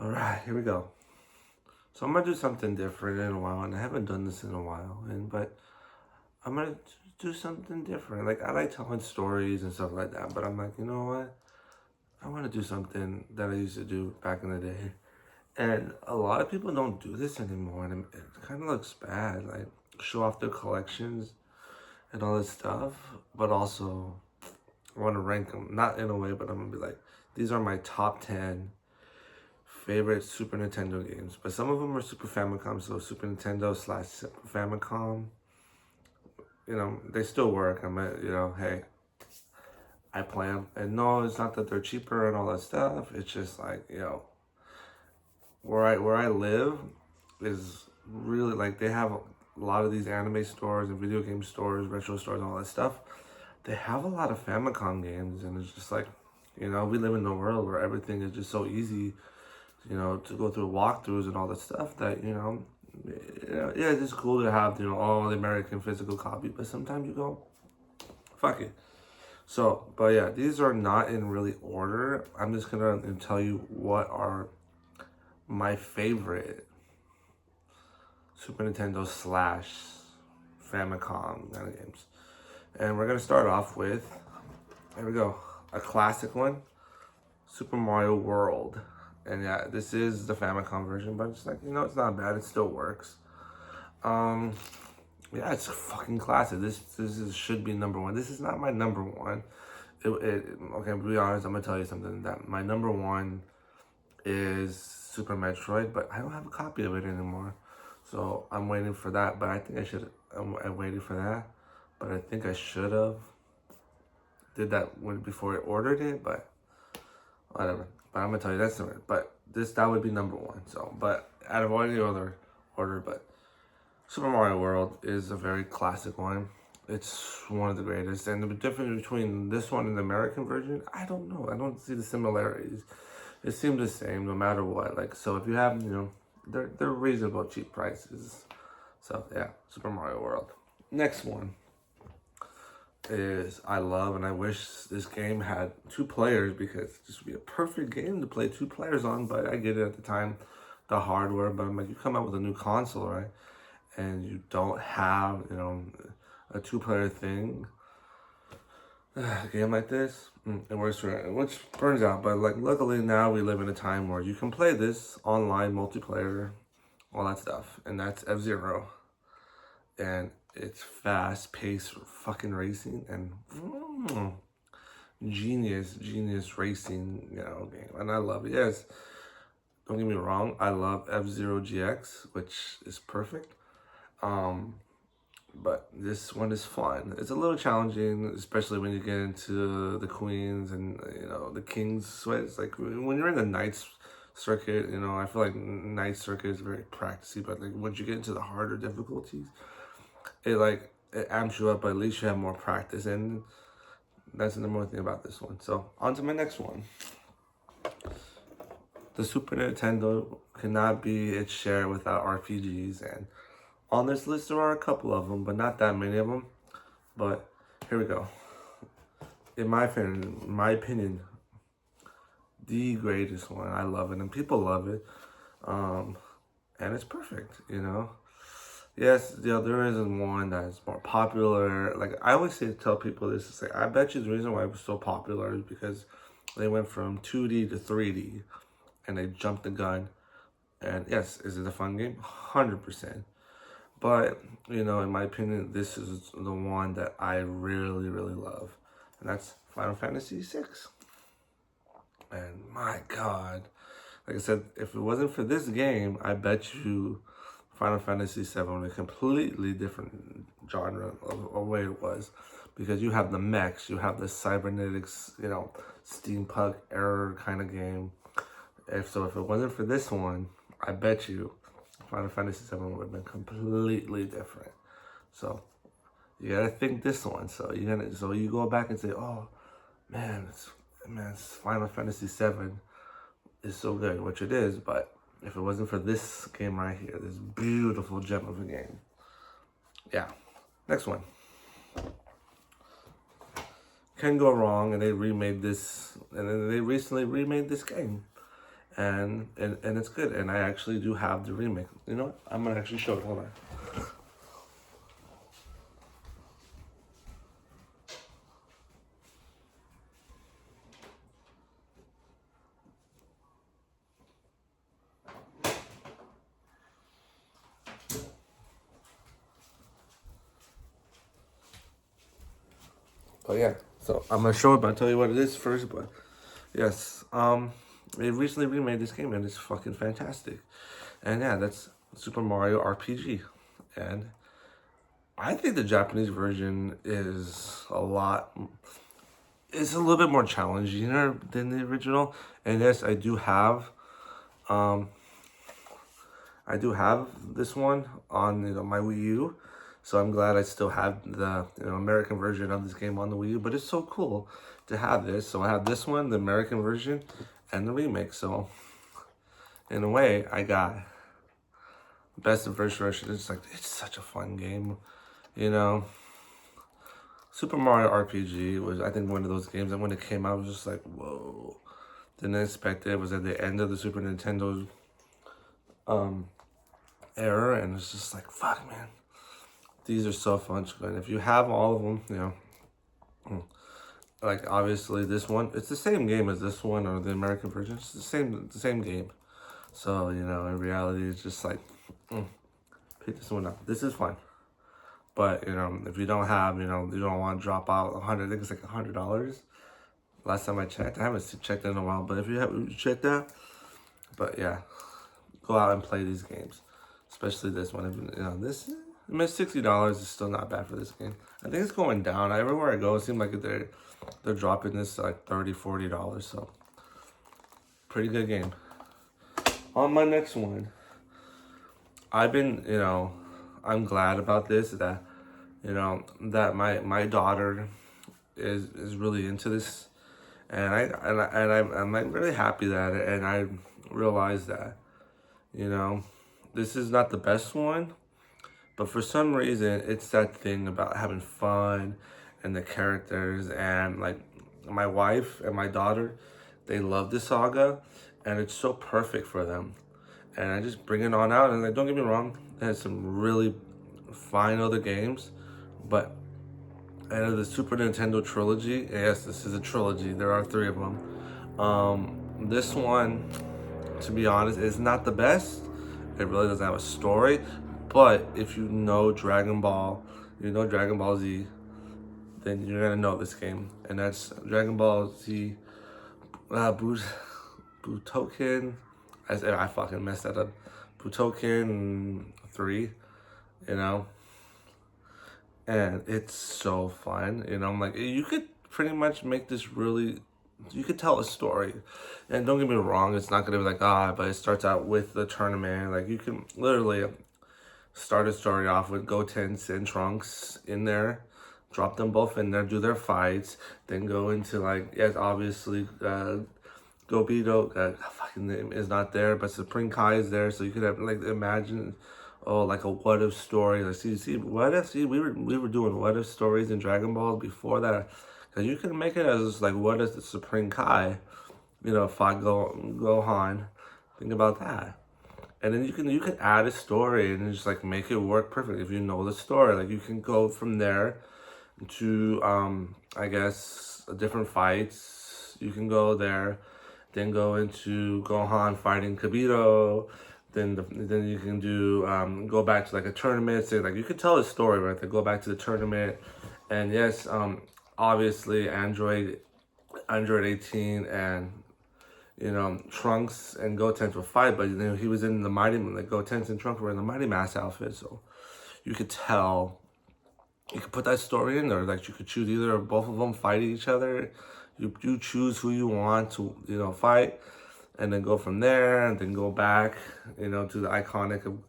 All right, here we go. So I'm gonna do something different in a while, and I haven't done this in a while. But I'm gonna do something different. Like I like telling stories and stuff like that, but I'm like, you know what? I want to do something that I used to do back in the day, and a lot of people don't do this anymore, and it kind of looks bad. Like show off their collections and all this stuff, but also I want to rank them, not in a way, but I'm gonna be like, these are my top 10 favorite Super Nintendo games, but some of them are Super Famicom, so Super Nintendo slash Super Famicom. They still work. Hey, I play them, and no, it's not that they're cheaper and all that stuff. It's just like where I live is really like they have a lot of these anime stores and video game stores, retro stores, and all that stuff. They have a lot of Famicom games, and it's just like, we live in a world where everything is just so easy, to go through walkthroughs and all that stuff that, yeah, it's cool to have, all the American physical copy, but sometimes you go, fuck it. So, but yeah, these are not in really order. I'm just gonna tell you what are my favorite Super Nintendo slash Famicom kind of games. And we're gonna start off with, here we go, a classic one, Super Mario World. And yeah, this is the Famicom version, but it's like, it's not bad. It still works. Yeah, it's fucking classic. Should be number one. This is not my number one. Okay, to be honest, I'm gonna tell you something. That my number one is Super Metroid, but I don't have a copy of it anymore. So I'm waiting for that. But I think I should. I waited for that, but I think I should have did that before I ordered it. But whatever. But I'm gonna tell you that's the but that would be number one. So, but out of any other order, but Super Mario World is a very classic one. It's one of the greatest, and the difference between this one and the American version, I don't know. I don't see the similarities. It seems the same no matter what. Like, so if you have, they're reasonable, cheap prices. So yeah, Super Mario World. Next one is I love and I wish this game had two players because this would be a perfect game to play two players on. But I get it at the time, the hardware. But I'm like, you come out with a new console, right? And you don't have, a two-player thing, a game like this, it works for which burns out. But like, luckily now we live in a time where you can play this online, multiplayer, all that stuff, and that's F-Zero, and it's fast-paced fucking racing and genius racing, game, and I love it. Yes, don't get me wrong, I love F-Zero GX, which is perfect. But this one is fun. It's a little challenging, especially when you get into the queens and the kings sweats. Like when you're in the knights circuit, I feel like knight circuit is very practicey. But like once you get into the harder difficulties, it amps you up. But at least you have more practice, and that's the number one thing about this one. So on to my next one. The Super Nintendo cannot be its share without RPGs, and on this list, there are a couple of them, but not that many of them. But here we go. In my opinion, the greatest one. I love it, and people love it. And it's perfect, Yes, there isn't one that's more popular. Like I always tell people this. It's like I bet you the reason why it was so popular is because they went from 2D to 3D, and they jumped the gun. And yes, is it a fun game? 100%. But, in my opinion, this is the one that I really, really love. And that's Final Fantasy VI. And my God, like I said, if it wasn't for this game, I bet you Final Fantasy VII was a completely different genre of way it was. Because you have the mechs, you have the cybernetics, steampunk era kind of game. If it wasn't for this one, I bet you Final Fantasy VII would have been completely different. So you gotta think this one. So you go back and say, oh man, Final Fantasy VII is so good, which it is. But if it wasn't for this game right here, this beautiful gem of a game, yeah. Next one. Can go wrong, and they remade this, and then they recently remade this game. and it's good. And I actually do have the remake. You know what? I'm gonna actually show it. Hold on. Oh yeah. So I'm gonna show it, but I'll tell you what it is first. But yes, they recently remade this game and it's fucking fantastic. And yeah, that's Super Mario RPG. And I think the Japanese version is it's a little bit more challenging than the original. And yes, um, I do have this one on my Wii U. So I'm glad I still have the American version of this game on the Wii U. But it's so cool to have this. So I have this one, the American version, and the remake. So in a way, I got best and first version. It's such a fun game, you know. Super Mario RPG was, I think, one of those games that when it came out, I was just like, whoa. Didn't expect it. It was at the end of the Super Nintendo era, and it's just like, fuck, man. These are so fun. And if you have all of them, like obviously this one, it's the same game as this one or the American version. It's the same game. So in reality, it's just like, pick this one up. This is fun. But if you don't have, you don't want to drop out I think it's like $100. Last time I checked, I haven't checked in a while. But if you have, check that. But yeah, go out and play these games, especially this one. This. I mean, $60 is still not bad for this game. I think it's going down. Everywhere I go, it seems like they're dropping this to like $30, $40. So pretty good game. On my next one, I've been, I'm glad about this that, that my daughter is really into this, and I'm like really happy that, and I realized that, this is not the best one, but for some reason it's that thing about having fun, and the characters, and like my wife and my daughter, they love the saga, and it's so perfect for them. And I just bring it on out. And like, don't get me wrong, it has some really fine other games, but out of the Super Nintendo trilogy, yes, this is a trilogy. There are three of them. This one, to be honest, is not the best. It really doesn't have a story. But if you know Dragon Ball, Dragon Ball Z, then you're gonna know this game, and that's Dragon Ball Z, Butoken. I fucking messed that up. Butoken 3, you know, and it's so fun. I'm like, you could pretty much make this really. You could tell a story, and don't get me wrong, it's not gonna be like but it starts out with the tournament. Like you can literally start a story off with Gotenks and Trunks in there, drop them both in there, do their fights, then go into like, yes, obviously, Gobito, fucking name is not there, but Supreme Kai is there, so you could have like imagine, like a what if story. Like see what if we were doing what if stories in Dragon Ball before that, because you can make it as like what if the Supreme Kai, fought Gohan. Think about that. And then you can add a story and just like make it work perfect if you know the story. Like you can go from there to I guess different fights. You can go there, then go into Gohan fighting Kibito. Then you can do go back to like a tournament. Say like you could tell a story right there. Go back to the tournament, and yes, obviously Android 18 and Trunks and Gotenks will fight, but he was in the Gotenks and Trunks were in the Mighty Mass outfit, so you could tell. You could put that story in there. Like you could choose either or both of them fighting each other. You choose who you want to fight, and then go from there, and then go back to the iconic of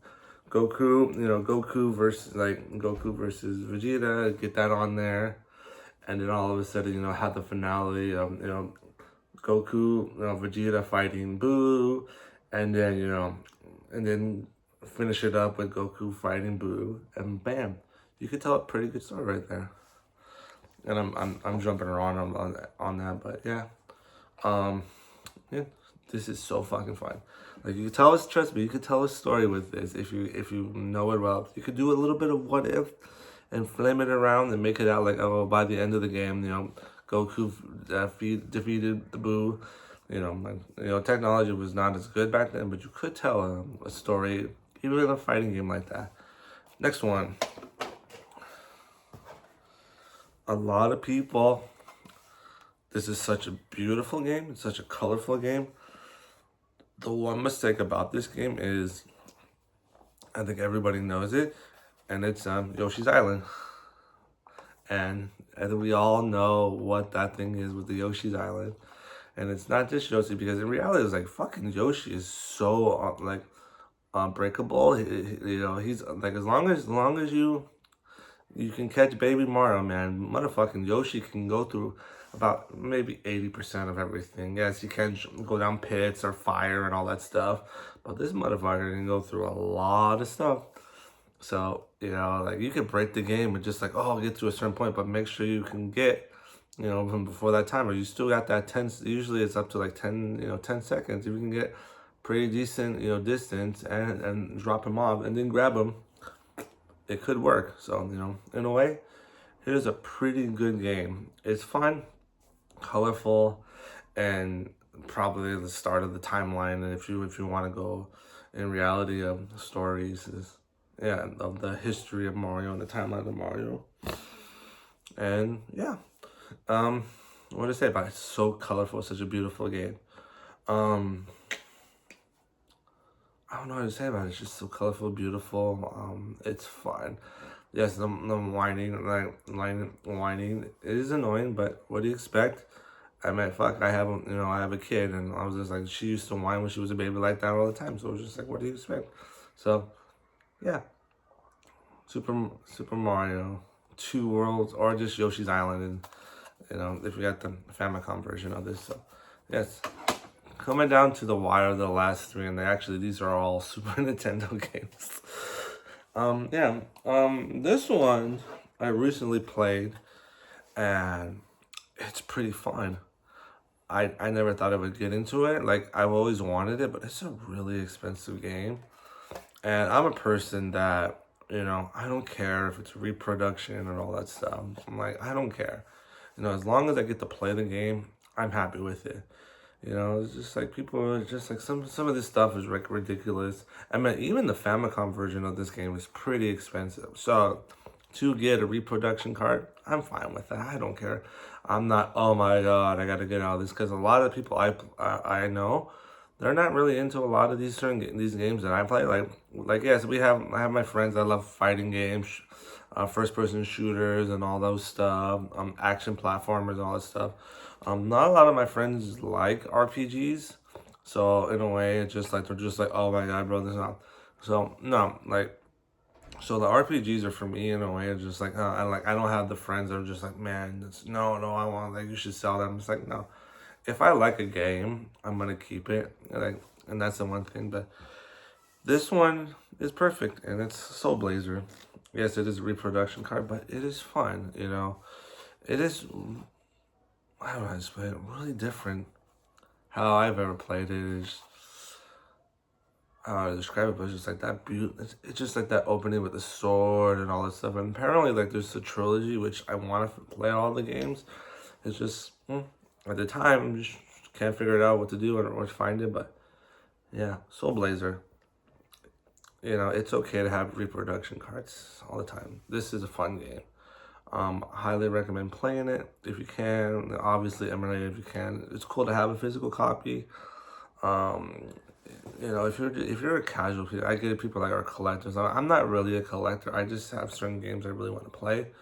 Goku. Goku versus Vegeta. Get that on there, and then all of a sudden have the finale of Goku, Vegeta fighting Boo, and then and then finish it up with Goku fighting Boo, and bam, you could tell a pretty good story right there. And I'm jumping around on that, but yeah, yeah, This is so fucking fun. Like, you could tell us, trust me, you could tell a story with this if you know it well. You could do a little bit of what if and flame it around and make it out like, oh, by the end of the game, Goku defeated the Boo. Technology was not as good back then, but you could tell a story, even in a fighting game like that. Next one. A lot of people, this is such a beautiful game. It's such a colorful game. The one mistake about this game is, I think everybody knows it, and it's Yoshi's Island. And I think we all know what that thing is with the Yoshi's Island. And it's not just Yoshi, because in reality, it's like, fucking Yoshi is so, unbreakable. He's, like, as long as you can catch Baby Mario, man, motherfucking Yoshi can go through about maybe 80% of everything. Yes, he can go down pits or fire and all that stuff, but this motherfucker can go through a lot of stuff. So, like, you can break the game and just like, oh, get to a certain point, but make sure you can get, from before that time, or you still got that 10, usually it's up to like 10, 10 seconds. If you can get pretty decent, distance and drop him off and then grab him, it could work. So, in a way, it is a pretty good game. It's fun, colorful, and probably the start of the timeline. And if you want to go in reality of stories, of the history of Mario and the timeline of Mario. And yeah, what to say about it? It's so colorful, such a beautiful game. I don't know what to say about it. It's just so colorful, beautiful. It's fun. Yes, the whining is annoying, but what do you expect? I mean, fuck, I have a kid, and I was just like, she used to whine when she was a baby like that all the time. So it was just like, what do you expect? So, yeah, Super Mario, 2 Worlds, or just Yoshi's Island, and if you got the famicom version of this. So, yes. Coming down to the wire, the last 3, and these are all Super Nintendo games. This one I recently played, and it's pretty fun. I never thought I would get into it. Like, I've always wanted it, but it's a really expensive game. And I'm a person that, I don't care if it's reproduction and all that stuff. I'm like, I don't care. As long as I get to play the game, I'm happy with it. It's just like people are just like, some of this stuff is like ridiculous. I mean, even the Famicom version of this game is pretty expensive. So to get a reproduction card, I'm fine with that. I don't care. I'm not, oh my God, I got to get out of this. Because a lot of people I know, they're not really into a lot of these games that I play. Like yes, I have my friends that love fighting games, first-person shooters and all those stuff, action platformers and all that stuff. Not a lot of my friends like RPGs, so in a way, it's just like, they're just like, oh my God, bro, this is not. So no, so the RPGs are for me in a way. It's just like, I don't have the friends that are just like, man, no, I want, like, you should sell them. It's like, no, if I like a game, I'm gonna keep it, and that's the one thing. But this one is perfect, and it's Soul Blazer. Yes, it is a reproduction card, but it is fun. It is. I don't know how to explain it. Really different. How I've ever played it is, I don't know how to describe it, but it's just like that it's just like that opening with the sword and all that stuff. And apparently, like, there's a trilogy, which I want to play all the games. It's just, at the time, just can't figure it out what to do or find it. But yeah, Soul Blazer. It's okay to have reproduction cards all the time. This is a fun game. Highly recommend playing it if you can. Obviously, emulate it if you can. It's cool to have a physical copy. If you're a casual, I get it, people like are collectors. I'm not really a collector. I just have certain games I really want to play,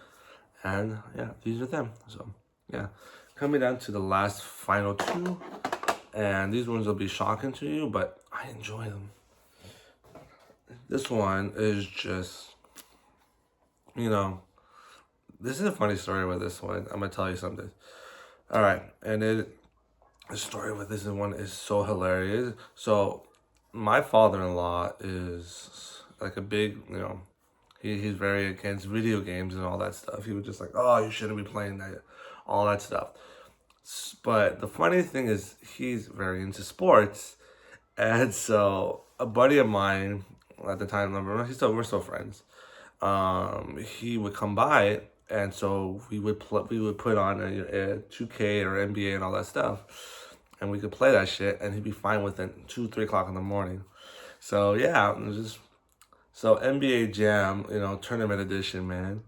and yeah, these are them. So yeah, coming down to the last final 2, and these ones will be shocking to you, but I enjoy them. This one is just, this is a funny story with this one. I'm gonna tell you something. All right, and the story with this one is so hilarious. So my father-in-law is like a big, he's very against video games and all that stuff. He was just like, oh, you shouldn't be playing that, all that stuff. But the funny thing is, he's very into sports, and so a buddy of mine at the time, we're still friends. He would come by, and so we would put on a 2K or NBA and all that stuff, and we could play that shit, and he'd be fine with it 2, 3 o'clock in the morning. So yeah, it was just so NBA Jam, tournament edition, man.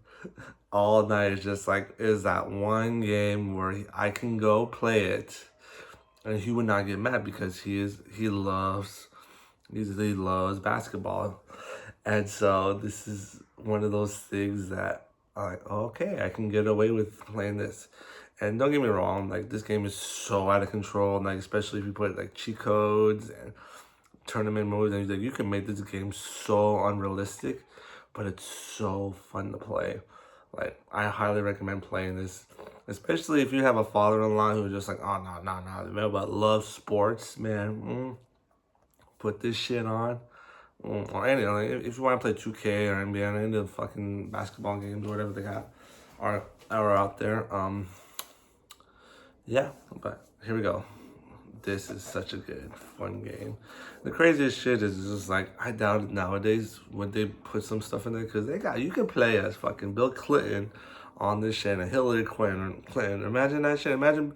All night is just like is that one game where I can go play it, and he would not get mad because he loves basketball, and so this is one of those things that I'm like, okay, I can get away with playing this. And don't get me wrong, like this game is so out of control, like especially if you put like cheat codes and tournament modes, and like you can make this game so unrealistic, but it's so fun to play. Like I highly recommend playing this, especially if you have a father-in-law who's just like, oh no, man, but love sports, man. Put this shit on. Or any, like, if you want to play 2K or NBA or any of the fucking basketball games or whatever they got are out there. Yeah, but here we go. This is such a good, fun game. The craziest shit is just like, I doubt it nowadays would they put some stuff in there, because you can play as fucking Bill Clinton on this shit and Hillary Clinton. Imagine that shit. Imagine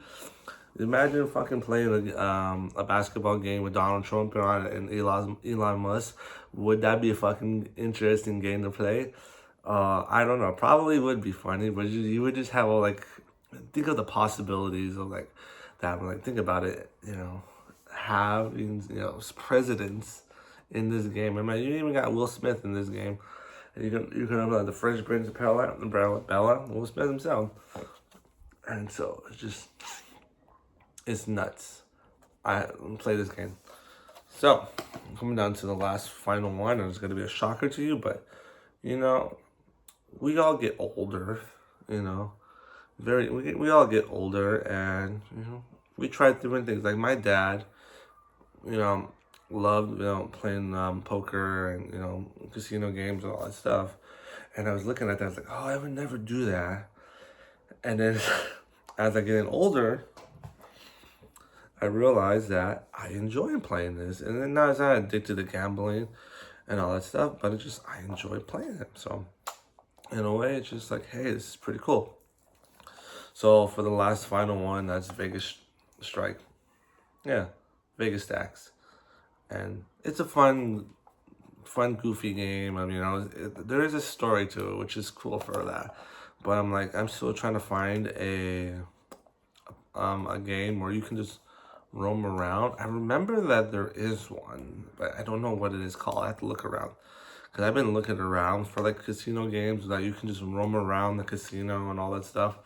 fucking playing a basketball game with Donald Trump on it and Elon Musk. Would that be a fucking interesting game to play? I don't know. Probably would be funny, but you would just have all like, think of the possibilities of like that. Like think about it, having presidents in this game. I mean, you even got Will Smith in this game, and you can have the Fresh Prince of Bella, Will Smith himself, and so it's nuts. I play this game. So, coming down to the last final one, and it's going to be a shocker to you, but, we all get older, we all get older, and, we try different things. Like, my dad, loved, playing poker and, casino games and all that stuff. And I was looking at that, I was like, oh, I would never do that. And then, as I get older, I realized that I enjoy playing this. And then now I'm not addicted to gambling and all that stuff, but I enjoy playing it. So in a way, it's just like, hey, this is pretty cool. So for the last final one, that's Vegas Strike. Yeah, Vegas Stacks. And it's a fun, goofy game. I mean, there is a story to it, which is cool for that. But I'm still trying to find a game where you can just roam around. I remember that there is one, but I don't know what it is called. I have to look around, because I've been looking around for like casino games that you can just roam around the casino and all that stuff.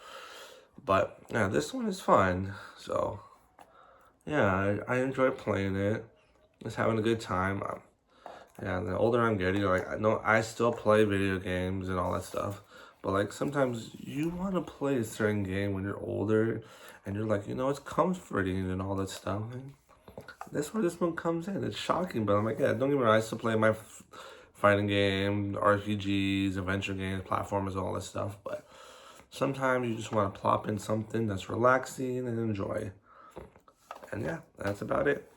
But yeah, this one is fun. So yeah, I enjoy playing it. Just having a good time. Yeah, the older I'm getting, like I know I still play video games and all that stuff, but like sometimes you want to play a certain game when you're older, and you're like, it's comforting and all that stuff. And that's where this one comes in. It's shocking, but I'm like, yeah, don't get me wrong. I still play my fighting games, RPGs, adventure games, platformers, and all that stuff. But sometimes you just want to plop in something that's relaxing and enjoy. And yeah, that's about it.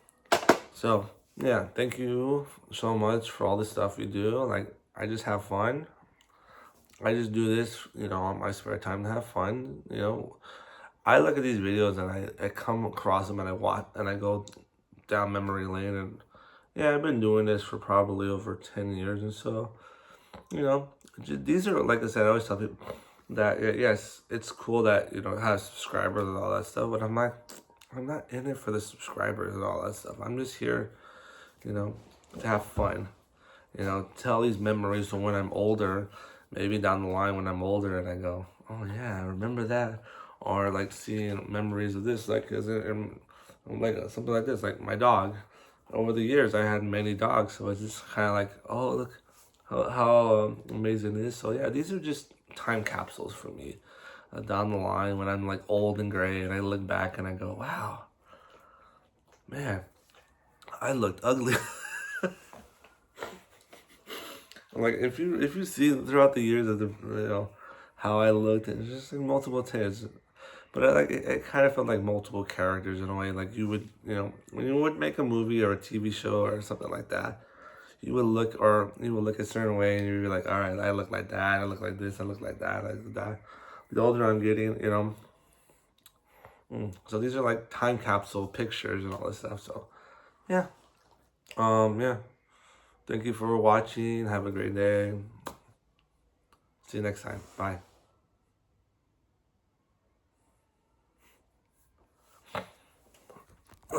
So yeah, thank you so much for all the stuff you do. Like, I just have fun. I just do this, on my spare time to have fun. I look at these videos and I come across them and I watch and I go down memory lane, and yeah, I've been doing this for probably over 10 years, and so, these are, like I said, I always tell people that, yes, it's cool that, it has subscribers and all that stuff, but I'm not in it for the subscribers and all that stuff. I'm just here, to have fun, tell these memories for when I'm older, maybe down the line when I'm older, and I go, oh yeah, I remember that. Or like seeing memories of this, like something like this, like my dog. Over the years, I had many dogs, so it's just kind of like, oh, look how amazing it is. So yeah, these are just time capsules for me. Down the line when I'm like old and gray, and I look back and I go, wow, man, I looked ugly. Like if you see throughout the years of how I looked, it's just like multiple times. But it kind of felt like multiple characters in a way. Like you would, when you would make a movie or a TV show or something like that, you would look a certain way, and you'd be like, all right, I look like that, I look like this, I look like that, I look like that. The older I'm getting, So these are like time capsule pictures and all this stuff. So yeah, yeah. Thank you for watching. Have a great day. See you next time. Bye.